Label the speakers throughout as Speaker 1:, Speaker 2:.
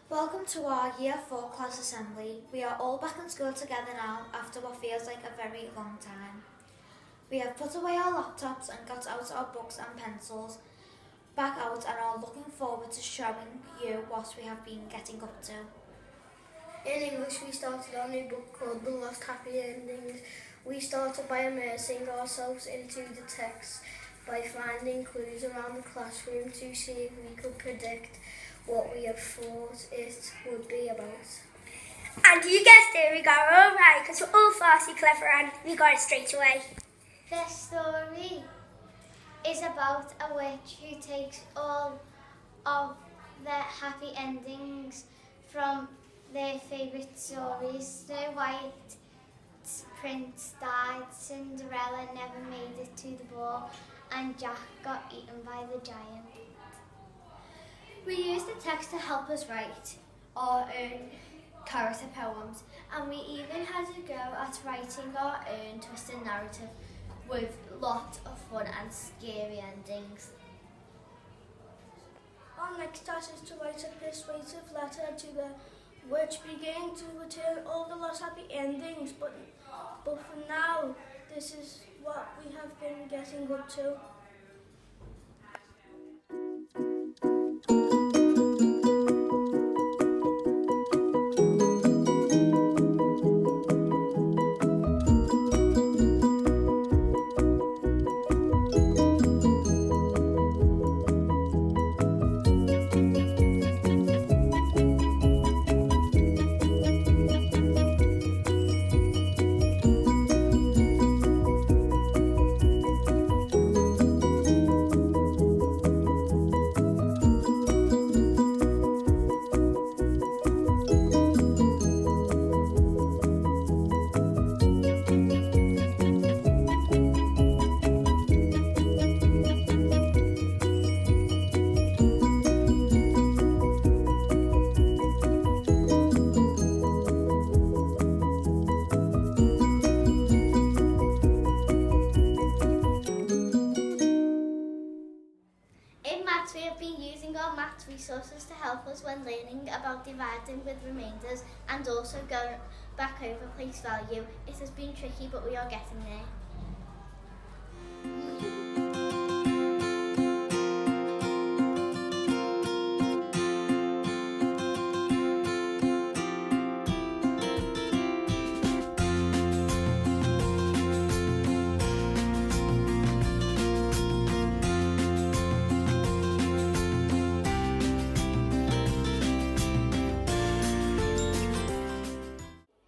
Speaker 1: Welcome to our Year 4 class assembly. We are all back in school together now after what feels like a very long time. We have put away our laptops and got out our books and pencils back out and are looking forward to showing you what we have been getting up to.
Speaker 2: In English, we started our new book called The Lost Happy Endings. We started by immersing ourselves into the text by finding clues around the classroom to see if we could predict what we have thought it would be about.
Speaker 3: And you guessed it, we got it all right because we're all far too clever and we got it straight away.
Speaker 4: The story is about a witch who takes all of the happy endings from their favourite stories. Snow White's prince died, Cinderella never made it to the ball, and Jack got eaten by the giant.
Speaker 1: We used the text to help us write our own character poems, and we even had a go at writing our own twisted narrative with lots of fun and scary endings.
Speaker 2: Our next task is to write a persuasive letter to the witch, beginning to return all the lost happy endings, but for now, this is what we have been getting up to.
Speaker 4: In maths, we have been using our maths resources to help us when learning about dividing with remainders and also going back over place value. It has been tricky, but we are getting there.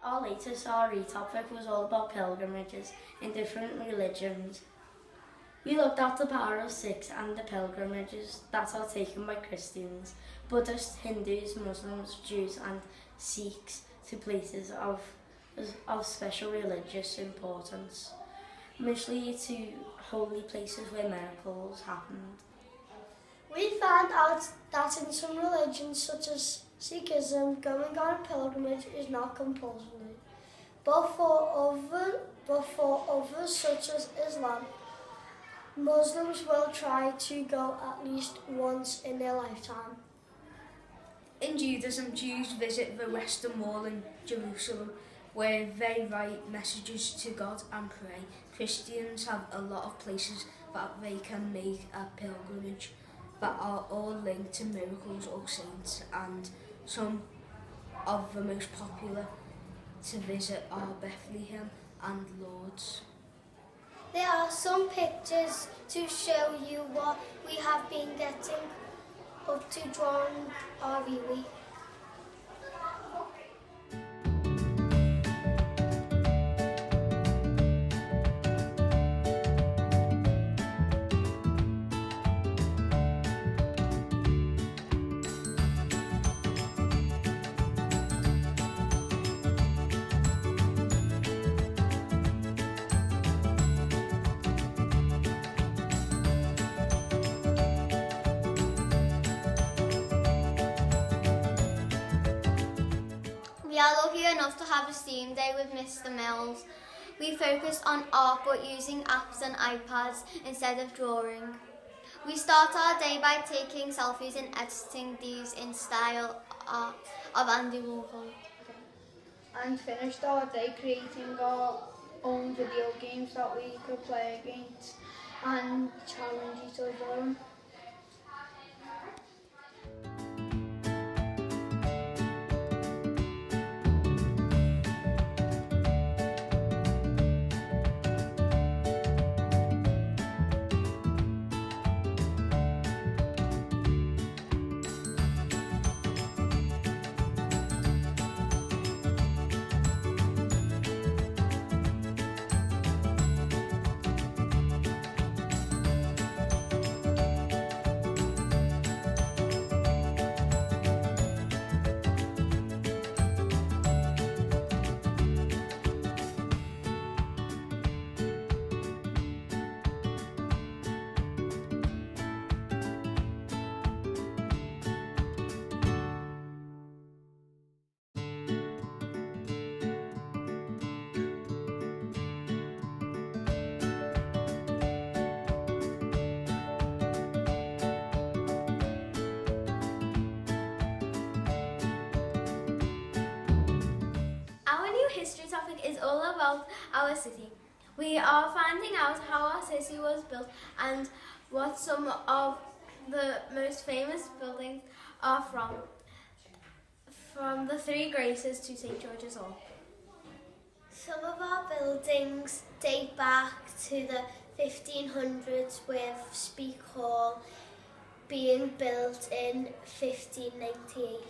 Speaker 5: Our latest RE topic was all about pilgrimages in different religions. We looked at the Power of Six and the pilgrimages that are taken by Christians, Buddhists, Hindus, Muslims, Jews and Sikhs to places of special religious importance, mostly to holy places where miracles happened.
Speaker 2: We found out that in some religions, such as Sikhism, going on a pilgrimage is not compulsory. But for others, such as Islam, Muslims will try to go at least once in their lifetime.
Speaker 6: In Judaism, Jews visit the Western Wall in Jerusalem, where they write messages to God and pray. Christians have a lot of places that they can make a pilgrimage that are all linked to miracles or saints, and some of the most popular to visit are Bethlehem and Lourdes.
Speaker 4: There are some pictures to show you what we have been getting up to during our week. We are lucky enough to have a STEAM day with Mr. Mills. We focused on art but using apps and iPads instead of drawing. We start our day by taking selfies and editing these in style of Andy Warhol.
Speaker 7: And finished our day creating our own video games that we could play against and challenge each other on.
Speaker 8: Our new history topic is all about our city. We are finding out how our city was built and what some of the most famous buildings are from the Three Graces to St George's Hall.
Speaker 2: Some of our buildings date back to the 1500s, with Speke Hall being built in 1598.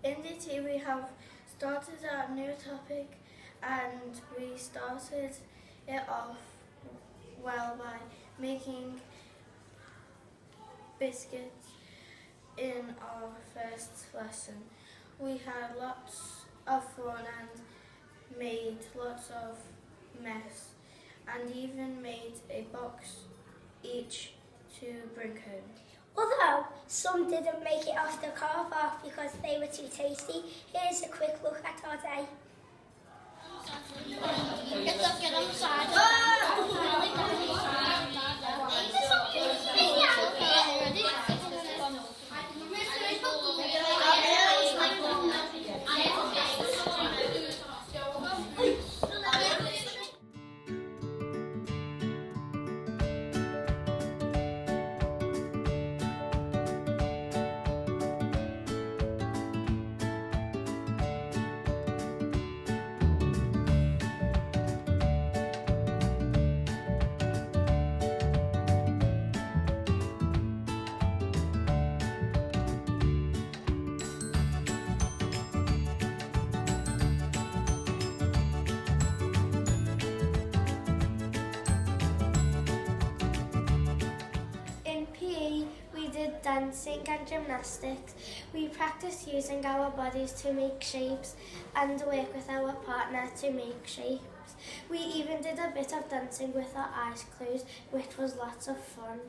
Speaker 7: In DT we have started a new topic, and we started it off well by making biscuits in our first lesson. We had lots of fun and made lots of mess, and even made a box each to bring home.
Speaker 3: Although some didn't make it off the car park because they were too tasty, here's a quick look at our day.
Speaker 4: Get on the side.
Speaker 2: Dancing and gymnastics. We practiced using our bodies to make shapes and work with our partner to make shapes. We even did a bit of dancing with our eyes closed, which was lots of fun.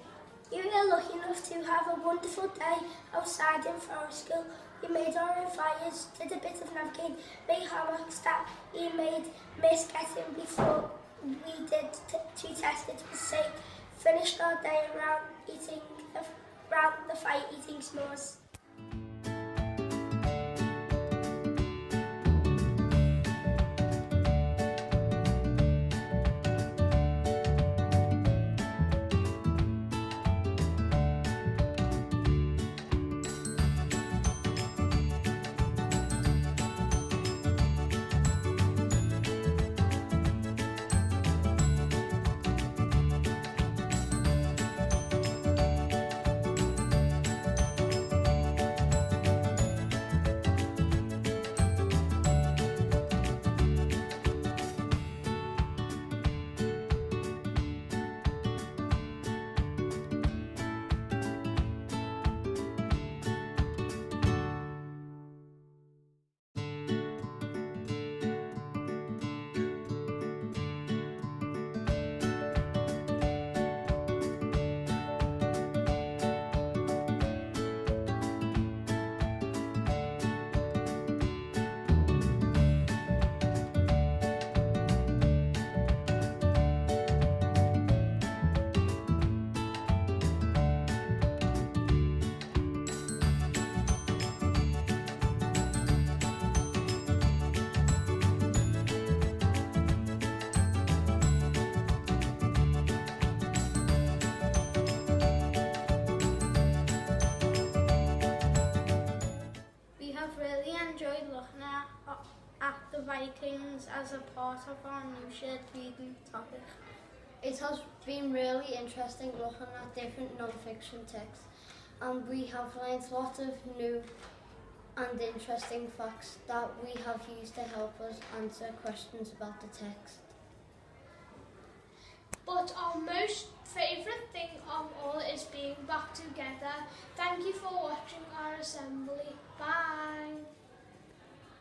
Speaker 3: You were lucky enough to have a wonderful day outside in Forest School. We made our own fires, did a bit of navigating, made hammocks that we made Miss getting before we did to test it was safe. Finished our day around the fire eating s'mores. Vikings as a part of our new shared reading topic.
Speaker 2: It has been really interesting looking at different non-fiction texts, and we have learned lots of new and interesting facts that we have used to help us answer questions about the text.
Speaker 9: But our most favourite thing of all is being back together. Thank you for watching our assembly. Bye.